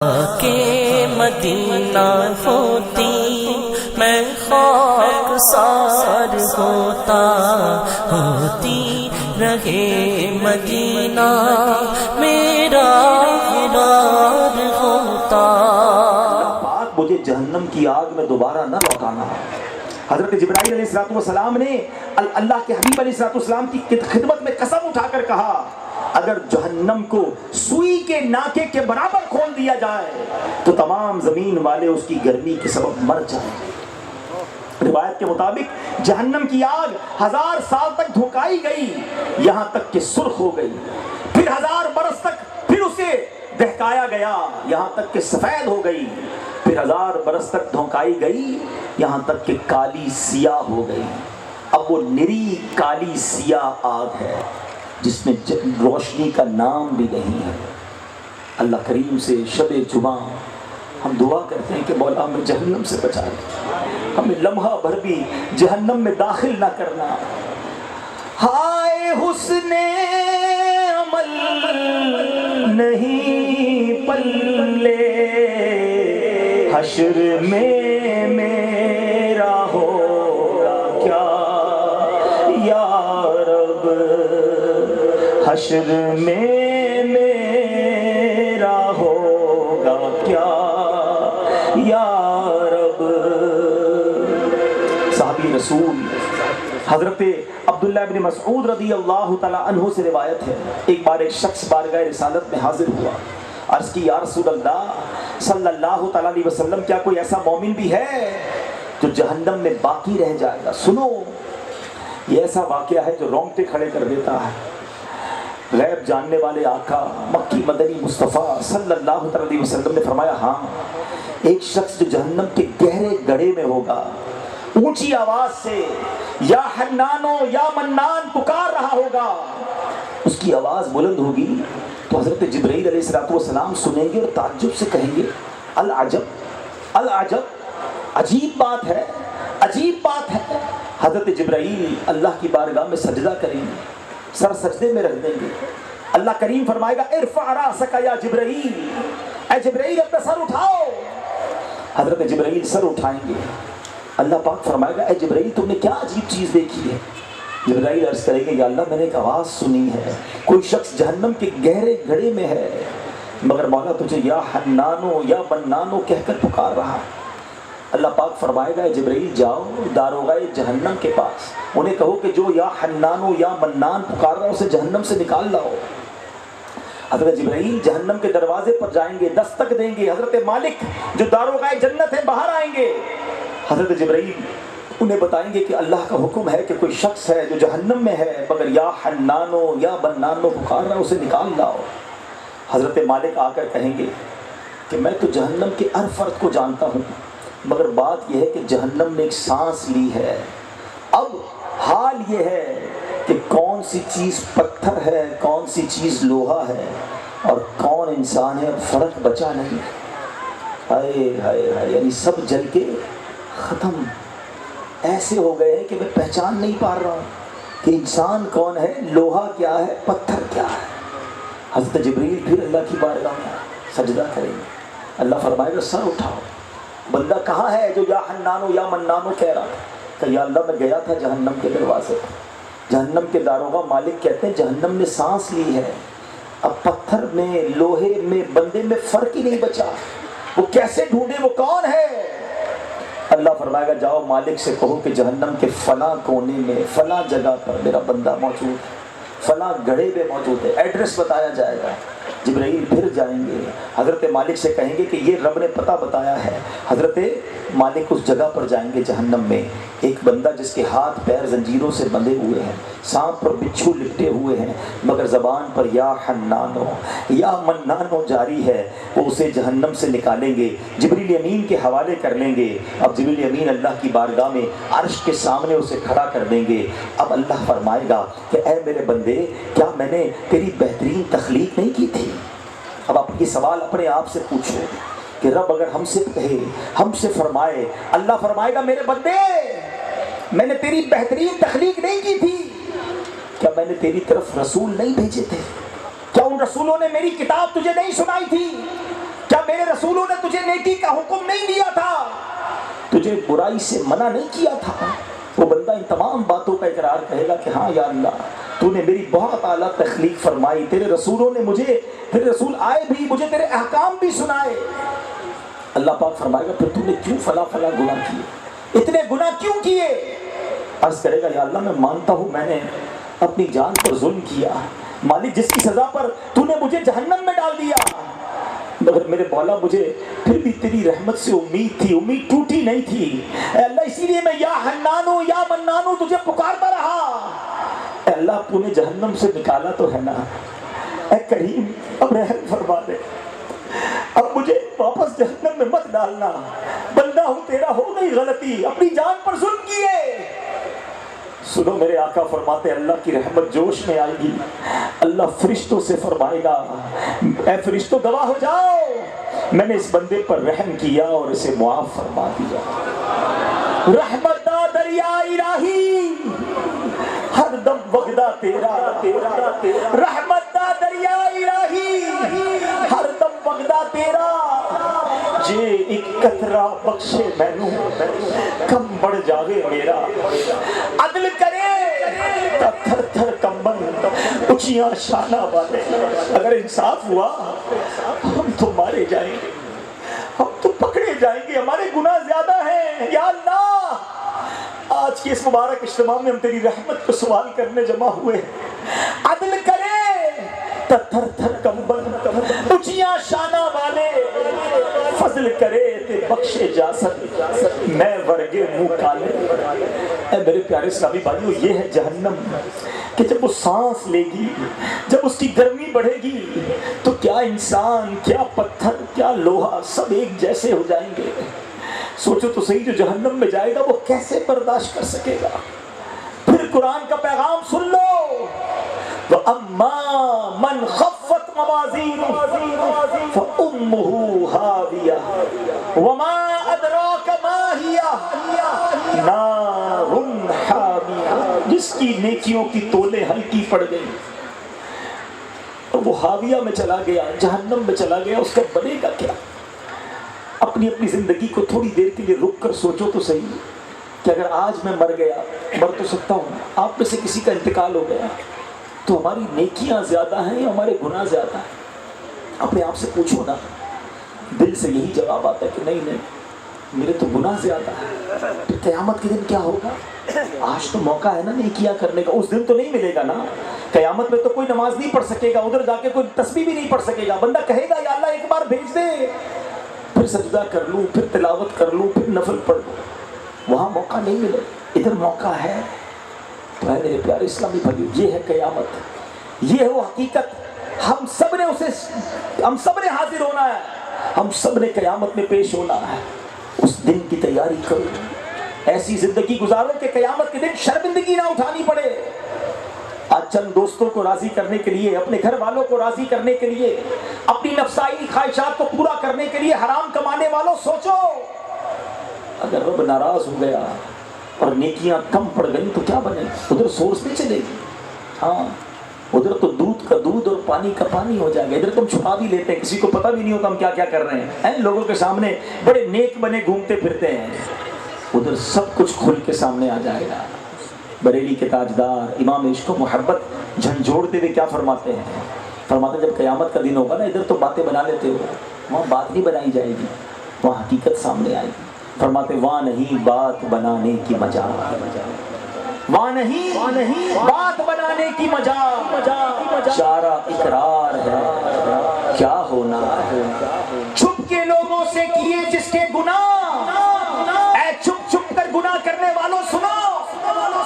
کہ مدینہ ہوتی میں خاک سار ہوتا، ہوتی رہے مدینہ میرا غرار ہوتا۔ پاک مجھے جہنم کی آگ میں دوبارہ نہ لوٹانا۔ حضرت جبرائیل علیہ السلام نے اللہ کے حبیب علیہ السلام کی خدمت میں قسم اٹھا کر کہا، اگر جہنم کو سوئی کے ناکے کے برابر کھول دیا جائے تو تمام زمین والے اس کی گرمی کے سبب مر جائیں گے۔ روایت کے مطابق جہنم کی آگ 1000 سال تک دھوکائی گئی، یہاں تک کہ سرخ ہو گئی، پھر 1000 برس تک پھر اسے دہکایا گیا، یہاں تک کہ سفید ہو گئی، پھر 1000 برس تک دھوکائی گئی، یہاں تک کہ کالی سیاہ ہو گئی۔ اب وہ نری کالی سیاہ آگ ہے جس میں روشنی کا نام بھی نہیں ہے۔ اللہ کریم سے شب جمعہ ہم دعا کرتے ہیں کہ مولا ہمیں جہنم سے بچا لے، ہمیں لمحہ بھر بھی جہنم میں داخل نہ کرنا۔ ہائے حسن عمل نہیں پلے، حشر میں میرا ہوگا کیا یا رب، حشر میں میرا ہوگا کیا یا رب۔ صحابی رسول حضرت عبداللہ بن مسعود رضی اللہ تعالیٰ عنہ سے روایت ہے، ایک بار ایک شخص بارگاہ رسالت میں حاضر ہوا، عرض کی یا رسول اللہ صلی اللہ تعالیٰ علیہ وسلم، کیا کوئی ایسا مومن بھی ہے جو جہنم میں باقی رہ جائے گا؟ سنو، یہ ایسا واقعہ ہے جو رونگٹے کھڑے کر دیتا ہے۔ غیب جاننے والے آقا مکی مدنی مصطفیٰ صلی اللہ علیہ وسلم نے فرمایا، ہاں، ایک شخص جو جہنم کے گہرے گڑھے میں ہوگا، اونچی آواز سے یا حنانو یا منان پکار رہا ہوگا، اس کی آواز بلند ہوگی تو حضرت جبرائیل علیہ السلام سنیں گے اور تعجب سے کہیں گے، العجب العجب، عجیب بات ہے، عجیب بات ہے۔ حضرت جبرائیل اللہ کی بارگاہ میں سجدہ کریں گے، سر سجدے میں رکھ دیں گے۔ اللہ کریم فرمائے گا، ارفع راسک یا جبرائیل، اے جبرائیل اپنا سر اٹھاؤ۔ حضرت جبرائیل سر اٹھائیں گے، اللہ پاک فرمائے گا، اے جبرائیل تم نے کیا عجیب چیز دیکھی ہے؟ جبرائیل عرض کریں گے، یا اللہ میں نے ایک آواز سنی ہے، کوئی شخص جہنم کے گہرے گڑھے میں ہے، مگر مولا تجھے یا حنانو یا منانو کہہ کر پکار رہا۔ اللہ پاک فرمائے گا، اے جبرائیل جاؤ داروغہ جہنم کے پاس، انہیں کہو کہ جو یا حنانو یا منان پکار رہا اسے جہنم سے نکال لاؤ۔ حضرت جبرائیل جہنم کے دروازے پر جائیں گے، دستک دیں گے، حضرت مالک جو داروغہ جنت ہے باہر آئیں گے۔ حضرت جبرائیل انہیں بتائیں گے کہ اللہ کا حکم ہے کہ کوئی شخص ہے جو جہنم میں ہے، مگر یا حنانو یا منانو پکار رہا اسے نکال لاؤ۔ حضرت مالک آ کر کہیں گے کہ میں تو جہنم کے ہر فرد کو جانتا ہوں، مگر بات یہ ہے کہ جہنم نے ایک سانس لی ہے، اب حال یہ ہے کہ کون سی چیز پتھر ہے، کون سی چیز لوہا ہے اور کون انسان ہے، اب فرق بچا نہیں۔ ہائے ہائے ہائے، یعنی سب جل کے ختم، ایسے ہو گئے ہیں کہ میں پہچان نہیں پا رہا ہوں کہ انسان کون ہے، لوہا کیا ہے، پتھر کیا ہے۔ حضرت جبرائیل پھر اللہ کی بارگاہ میں سجدہ کریں گے، اللہ فرمائے گا سر اٹھاؤ، بندہ کہاں ہے جو یا حنانو یا منانو کہہ رہا تھا؟ کہ یا اللہ میں گیا تھا جہنم کے دروازے پر، جہنم کے داروغہ مالک کہتے ہیں جہنم نے سانس لی ہے، اب پتھر میں، لوہے میں، بندے میں فرق ہی نہیں بچا، وہ کیسے ڈھونڈے وہ کون ہے؟ اللہ فرمائے گا جاؤ مالک سے کہو کہ جہنم کے فلاں کونے میں فلاں جگہ پر میرا بندہ موجود ہے، فلاں گڑھے میں موجود ہے، ایڈریس بتایا جائے گا۔ جبرائیل پھر جائیں گے، حضرت مالک سے کہیں گے کہ یہ رب نے پتہ بتایا ہے۔ حضرت مالک اس جگہ پر جائیں گے جہنم میں، ایک بندہ جس کے ہاتھ پیر زنجیروں سے بندھے ہوئے ہیں، سانپ پر بچھو لپٹے ہوئے ہیں، مگر زبان پر یا حنانو یا منانو جاری ہے، وہ اسے جہنم سے نکالیں گے، جبریل امین کے حوالے کر لیں گے۔ اب جبریل امین اللہ کی بارگاہ میں عرش کے سامنے اسے کھڑا کر دیں گے۔ اب اللہ فرمائے گا کہ اے میرے بندے، کیا میں نے تیری بہترین تخلیق نہیں کی تھی؟ اب آپ یہ سوال اپنے آپ سے پوچھو کہ رب اگر ہم سے کہے، ہم سے فرمائے، اللہ فرمائے گا میرے بندے میں نے تیری بہترین تخلیق نہیں کی تھی؟ کیا میں نے تیری طرف رسول نہیں بھیجے تھے؟ کیا ان رسولوں نے میری کتاب تجھے نہیں سنائی تھی؟ کیا کیا میرے رسولوں نے تجھے نیکی کا حکم نہیں دیا تھا؟ تجھے برائی سے منع نہیں کیا تھا؟ وہ بندہ ان تمام باتوں کا اقرار کہے گا کہ ہاں یا اللہ تو نے میری بہت اعلیٰ تخلیق فرمائی، تیرے رسولوں نے مجھے، تیرے رسول آئے بھی، مجھے تیرے احکام بھی سنائے۔ اللہ پاک فرمائے گا پھر تو نے کیوں فلاں فلاں گناہ کیے، اتنے گناہ کیوں کیے؟ عرض کرے گا یا اللہ میں مانتا ہوں میں نے اپنی جان پر ظلم کیا، مالک جس کی سزا پر تو نے مجھے جہنم میں ڈال دیا، مگر میرے مولا مجھے پھر بھی تیری رحمت سے امید تھی، امید ٹوٹی نہیں تھی، اے اللہ اسی لیے میں یا حنانو یا منانو تجھے پکارتا رہا۔ اے اللہ تو نے جہنم سے نکالا تو ہے نا، اے کریم اب رحم فرما دے، اب مجھے واپس جہنم میں مت ڈالنا، بندہ ہوں تیرا، ہو گئی غلطی، اپنی جان پر ظلم کیے۔ سنو میرے آقا فرماتے اللہ کی رحمت جوش میں آئے گی، اللہ فرشتوں سے فرمائے گا اے فرشتوں گواہ ہو جاؤ میں نے اس بندے پر رحم کیا اور اسے معاف فرما دیا۔ رحمت دا دریا الہی ہر دم وغدہ تیرا، رحمت دا دریا الہی ہر دم وغدہ تیرا، جے ایک قطرہ بخشے مینوں کم بڑھ جاوے میرا، عدل کرے تا تھر تھر کمبن اچھیاں شانہ والے، اگر انصاف ہوا ہم تو مارے جائیں گے، ہم تو پکڑے جائیں گے، ہمارے گناہ زیادہ ہیں، یا اللہ آج کے اس مبارک اجتماع میں ہم تیری رحمت کو سوال کرنے جمع ہوئے، عدل کرے تا تھر تھر کمبن اچھیاں شانہ والے، فضل کرے تے بخشے جا سک میں ورگے منہ کالے۔ اے میرے پیارے اسلامی بھائیو یہ ہے جہنم کہ جب وہ سانس لے گی، جب اس کی گرمی بڑھے گی تو کیا انسان، کیا پتھر، کیا لوہا سب ایک جیسے ہو جائیں گے۔ سوچو تو صحیح جو جہنم میں جائے گا وہ کیسے برداشت کر سکے گا۔ پھر قرآن کا پیغام سن لو، وَأَمَّا مَنْ خَفَّتْ مَوَازِينُهُ فَأُمُّهُ هَاوِيَةٌ وَمَا أَدْرَاكَ مَا هِيَهْ نَارٌ حَامِيَةٌ، جس کی نیکیوں کی تولیں ہلکی پڑ گئی اور وہ حاویہ میں چلا گیا، جہنم میں چلا گیا، اس کا بنے گا کیا؟ اپنی زندگی کو تھوڑی دیر کے لیے رک کر سوچو تو صحیح کہ اگر آج میں مر گیا، مر تو سکتا ہوں، آپ میں سے کسی کا انتقال ہو گیا تو ہماری نیکیاں زیادہ ہیں یا ہمارے گناہ زیادہ ہیں؟ اپنے آپ سے پوچھو نا، دل سے یہی جواب آتا ہے کہ نہیں میرے تو گناہ زیادہ ہے۔ پھر قیامت کے دن کیا ہوگا؟ آج تو موقع ہے نا نیکیاں کرنے کا، اس دن تو نہیں ملے گا نا، قیامت میں تو کوئی نماز نہیں پڑھ سکے گا، ادھر جا کے کوئی تسبیح بھی نہیں پڑھ سکے گا، بندہ کہے گا یا اللہ ایک بار بھیج دے، پھر سجدہ کر لوں، پھر تلاوت کر لوں، پھر نفل پڑھ لوں، وہاں موقع نہیں ملے، ادھر موقع ہے۔ تو ہے میرے پیارے اسلامی بھائیو یہ ہے قیامت، یہ ہے وہ حقیقت، ہم سب نے حاضر ہونا ہے، ہم سب نے قیامت میں پیش ہونا ہے۔ اس دن کی تیاری کرو، ایسی زندگی گزارو کہ قیامت کے دن شرمندگی نہ اٹھانی پڑے۔ آج چند دوستوں کو راضی کرنے کے لیے، اپنے گھر والوں کو راضی کرنے کے لیے، اپنی نفسائی خواہشات کو پورا کرنے کے لیے حرام کمانے والوں سوچو، اگر رب ناراض ہو گیا اور نیکیاں کم پڑ گئی تو کیا بنے؟ ادھر سورس نہیں چلے گی، ہاں ادھر تو دودھ کا دودھ اور پانی کا پانی ہو جائے گا، ادھر تم چھپا بھی لیتے ہیں، کسی کو پتہ بھی نہیں ہوتا ہم کیا کیا کر رہے ہیں، لوگوں کے سامنے بڑے نیک بنے گھومتے پھرتے ہیں، ادھر سب کچھ کھل کے سامنے آ جائے گا۔ بریلی کے تاجدار امام عشق و محبت جھنجھوڑتے ہوئے کیا فرماتے ہیں؟ فرماتے ہیں جب قیامت کا دن ہوگا نا، ادھر تو باتیں بنا لیتے ہو، وہاں بات نہیں بنائی جائے گی، وہاں حقیقت سامنے آئے گی۔ فرماتے وہاں نہیں بات بنانے کی مجال، وہاں نہیں بات بنانے کی مجال، چارہ اقرار ہے کیا ہونا ہے، چھپ کے لوگوں سے کیے جس کے گناہ، اے چھپ چھپ کر گناہ کرنے والوں سنو،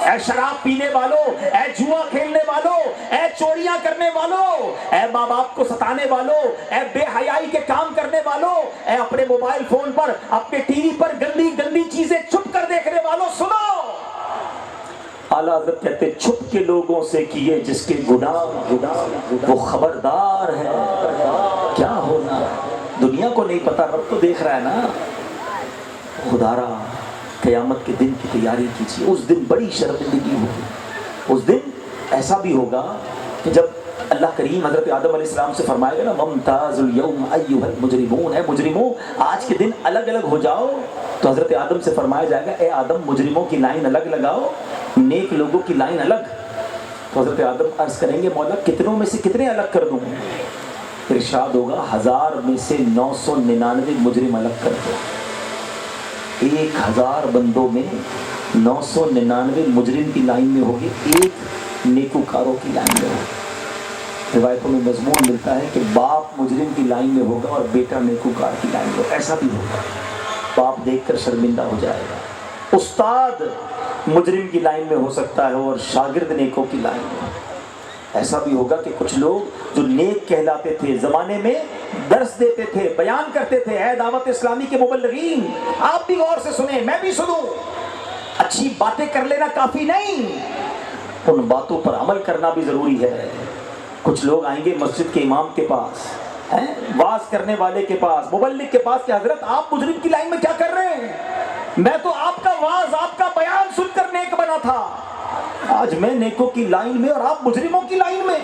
اے شراب پینے والوں، اے جوا کھیلنے والوں، اے چوریاں کرنے والوں، اے ماں باپ کو ستانے والوں، اے بے حیائی کے کام کرنے والوں، اے اپنے موبائل فون پر، اپنے ٹی وی پر گندی گندی چیزیں چھپ کر دیکھنے والوں سنو، اعلیٰ حضرت کہتے چھپ کے لوگوں سے کیے جس کے گناہ وہ خبردار ہے کیا ہونا۔ دنیا کو نہیں پتا، رب تو دیکھ رہا ہے نا۔ خدا را قیامت کے دن کی تیاری کیجیے، اس دن بڑی شرمندگی ہوگی، اس دن ایسا بھی ہوگا کہ جب اللہ کریم حضرت آدم علیہ السلام سے فرمائے گا نا وَامْتَازُ الْيَوْمَ أَيُّهَا الْمُجْرِمُونَ، اے مجرموں آج کے دن الگ الگ ہو جاؤ. تو حضرت آدم سے فرمایا جائے گا اے آدم مجرموں کی لائن الگ لگاؤ، نیک لوگوں کی لائن الگ. تو حضرت آدم عرض کریں گے مولا کتنوں میں سے کتنے الگ کر دوں؟ ارشاد ہوگا 1000 میں سے 999 مجرم الگ کر دو. 1000 بندوں میں 999 مجرم کی لائن میں ہوگی، ایک نیکوکاروں کی لائن میں ہوگی. روایتوں میں مضمون ملتا ہے کہ باپ مجرم کی لائن میں ہوگا اور بیٹا نیکوکار کی لائن میں ہوگا. ایسا بھی ہوگا، باپ دیکھ کر شرمندہ ہو جائے گا. استاد مجرم کی لائن میں ہو سکتا ہے اور شاگرد نیکوں کی لائن میں. ایسا بھی ہوگا کہ کچھ لوگ جو نیک کہلاتے تھے، زمانے میں درس دیتے تھے، بیان کرتے تھے، اے دعوت اسلامی کے مبلغین آپ بھی غور سے سنیں، میں بھی سنوں. اچھی باتیں کر لینا کافی نہیں، ان باتوں پر عمل کرنا بھی ضروری ہے. کچھ لوگ آئیں گے مسجد کے امام کے پاس، واز کرنے والے کے پاس، مبلغ کے پاس کہ حضرت آپ مجرم کی لائن میں کیا کر رہے ہیں؟ میں تو آپ کا واز، آپ کا بیان سن کر نیک بنا تھا، آج میں نیکوں کی لائن میں اور آپ مجرموں کی لائن میں.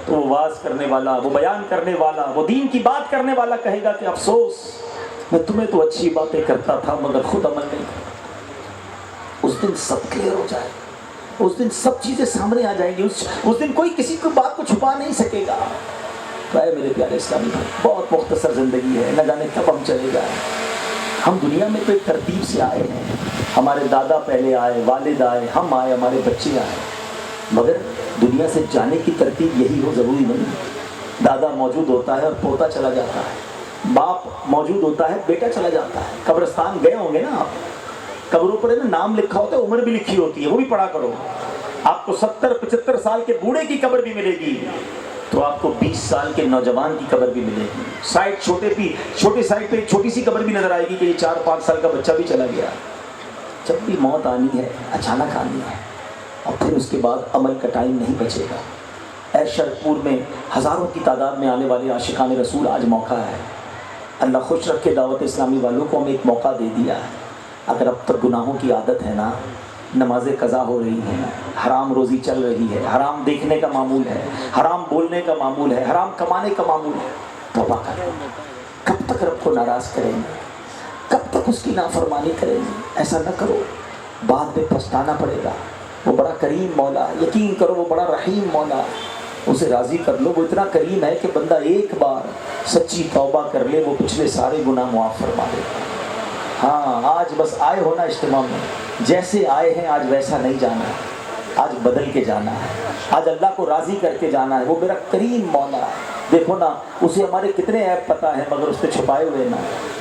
تو وہ واز کرنے والا، وہ بیان کرنے والا، وہ دین کی بات کرنے والا کہے گا کہ افسوس میں تمہیں تو اچھی باتیں کرتا تھا مگر خود عمل نہیں کرتا. اس دن سب کلیئر ہو جائے، اس دن سب چیزیں سامنے آ جائیں گی. اس دن کوئی کسی کو بات کو چھپا نہیں سکے گا. تو اے میرے پیارے اسلامی بھائی، بہت مختصر زندگی ہے، نہ جانے کب ہم چلے جائیں. ہم دنیا میں تو ایک ترتیب سے آئے ہیں، ہمارے دادا پہلے آئے، والد آئے، ہم آئے، ہمارے بچے آئے، مگر دنیا سے جانے کی ترتیب یہی ہو ضروری نہیں. دادا موجود ہوتا ہے اور پوتا چلا جاتا ہے، باپ موجود ہوتا ہے، بیٹا چلا جاتا ہے. قبرستان گئے ہوں گے نا آپ، قبروں پر نام لکھا ہوتا ہے، عمر بھی لکھی ہوتی ہے، وہ بھی پڑھا کرو. آپ کو 70-75 سال کے بوڑھے کی قبر بھی ملے گی، تو آپ کو 20 سال کے نوجوان کی قبر بھی ملے گی. سائڈ چھوٹی سائڈ پہ ایک چھوٹی سی قبر بھی نظر آئے گی کہ یہ 4-5 سال کا بچہ بھی چلا گیا. جب بھی موت آنی ہے اچانک آنی ہے، اور پھر اس کے بعد عمل کا ٹائم نہیں بچے گا. اے شرپور میں ہزاروں کی تعداد میں آنے والے عاشقان رسول، آج موقع ہے. اللہ خوش رکھ کے دعوت اسلامی والوں کو ہمیں ایک موقع دے دیا ہے. اگر اب تک گناہوں کی عادت ہے نا، نمازیں قضا ہو رہی ہیں، حرام روزی چل رہی ہے، حرام دیکھنے کا معمول ہے، حرام بولنے کا معمول ہے، حرام کمانے کا معمول ہے، توبہ کریں. کب تک رب کو ناراض کریں گے؟ کب تک اس کی نافرمانی کریں گے؟ ایسا نہ کرو، بعد میں پچھتانا پڑے گا. وہ بڑا کریم مولا، یقین کرو وہ بڑا رحیم مولا، اسے راضی کر لو. وہ اتنا کریم ہے کہ بندہ ایک بار سچی توبہ کر لے، وہ پچھلے سارے گناہ معاف فرما دے. ہاں آج بس آئے ہو نا اجتماع میں، جیسے آئے ہیں آج ویسا نہیں جانا ہے، آج بدل کے جانا ہے، آج اللہ کو راضی کر کے جانا ہے. وہ میرا کریم مولا ہے. دیکھو نا، اسے ہمارے کتنے ایپ پتہ ہے مگر اس نے چھپائے ہوئے نا.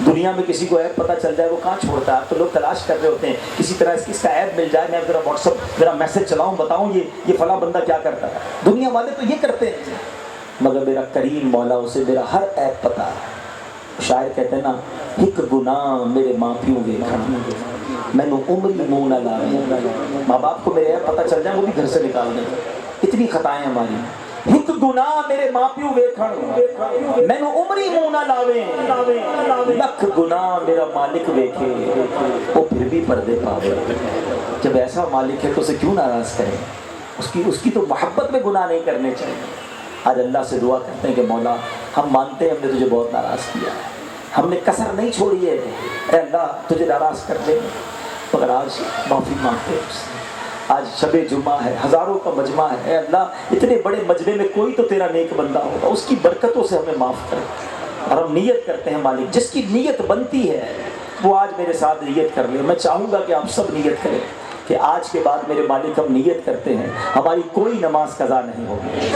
دنیا میں کسی کو ایپ پتہ چل جائے وہ کہاں چھوڑتا ہے؟ اب تو لوگ تلاش کر رہے ہوتے ہیں کسی طرح اس کا ایپ مل جائے، میں ذرا واٹس ایپ ذرا میسج چلاؤں، بتاؤں یہ فلاں بندہ کیا کرتا ہے. دنیا والے تو یہ کرتے ہیں، مگر میرا کریم مولا اسے میرا ہر ایپ پتہ ہے. شاعر کہتے ہیں نا، ایک گناہ میرے ماں پیوں ویکھا میں نے عمری منہ نہ لاوے. ماں باپ کو میرے ایپ پتہ چل جائے وہ بھی گھر سے نکال دیں. اتنی خطائیں ہماری. ایک گناہ میرے ماں پیوں ویکھا میں نے عمری منہ نہ لاوے، لکھ گناہ میرا مالک ویکھے وہ پھر بھی پردے پاوے. جب ایسا مالک ہے تو اسے کیوں ناراض کریں؟ اس کی تو محبت میں گناہ نہیں کرنے چاہیے. آج اللہ سے دعا کرتے ہیں کہ مولا ہم مانتے ہیں ہم نے تجھے بہت ناراض کیا ہے، ہم نے کسر نہیں چھوڑی ہے، اے اللہ تجھے ناراض کر دیں، مگر آج معافی مانگتے ہیں. آج شب جمعہ ہے، ہزاروں کا مجمع ہے، اے اللہ اتنے بڑے مجمع میں کوئی تو تیرا نیک بندہ ہوگا، اس کی برکتوں سے ہمیں معاف کر. اور ہم نیت کرتے ہیں مالک جس کی نیت بنتی ہے وہ آج میرے ساتھ نیت کر لے. میں چاہوں گا کہ آپ سب نیت کریں کہ آج کے بعد میرے مالک ہم نیت کرتے ہیں ہماری کوئی نماز قضا نہیں ہوگی.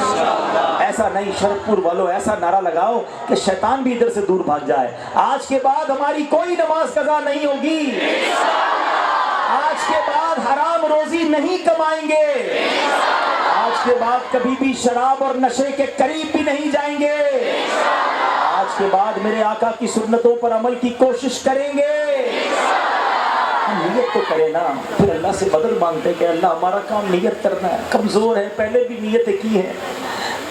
ایسا نہیں، شرپور والوں ایسا نعرہ لگاؤ کہ شیطان بھی ادھر سے دور بھاگ جائے. آج کے بعد ہماری کوئی نماز قضا نہیں ہوگی، آج کے بعد حرام روزی نہیں کمائیں گے، آج کے بعد کبھی بھی شراب اور نشے کے قریب بھی نہیں جائیں گے، آج کے بعد میرے آقا کی سنتوں پر عمل کی کوشش کریں گے. نیت تو کرے نا، پھر اللہ سے بدل مانگتے کہ اللہ ہمارا کام نیت کرنا ہے. کمزور ہے، پہلے بھی نیتیں کی ہیں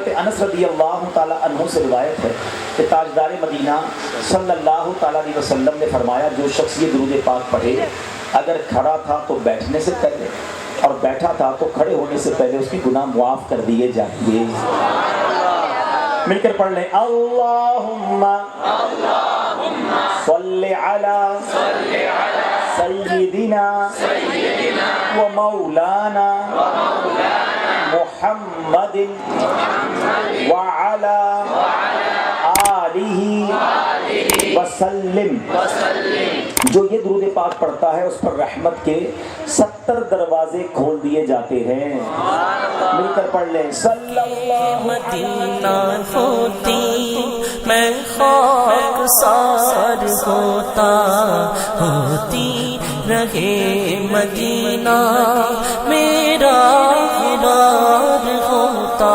حضرت انس رضی اللہ تعالی عنہ سے روایت ہے کہ تاجدار مدینہ صلی اللہ تعالی علیہ وسلم نے فرمایا جو شخص یہ درود پاک پڑھے اگر کھڑا تھا تو بیٹھنے سے پہلے اور بیٹھا تھا تو کھڑے ہونے سے پہلے اس کی گناہ معاف کر دیے جائیں گے. مل کر پڑھ لیں اللہم صلی علی سیدنا و مولانا محمد وعلی آلہ وسلم. جو یہ درود پاک پڑھتا ہے اس پر رحمت کے 70 دروازے کھول دیے جاتے ہیں. مل کر پڑھ لیں صلی اللہ مدینہ ہوتی میں خاک سار ہوتا ہوتی رہے مدینہ میرا غبار ہوتا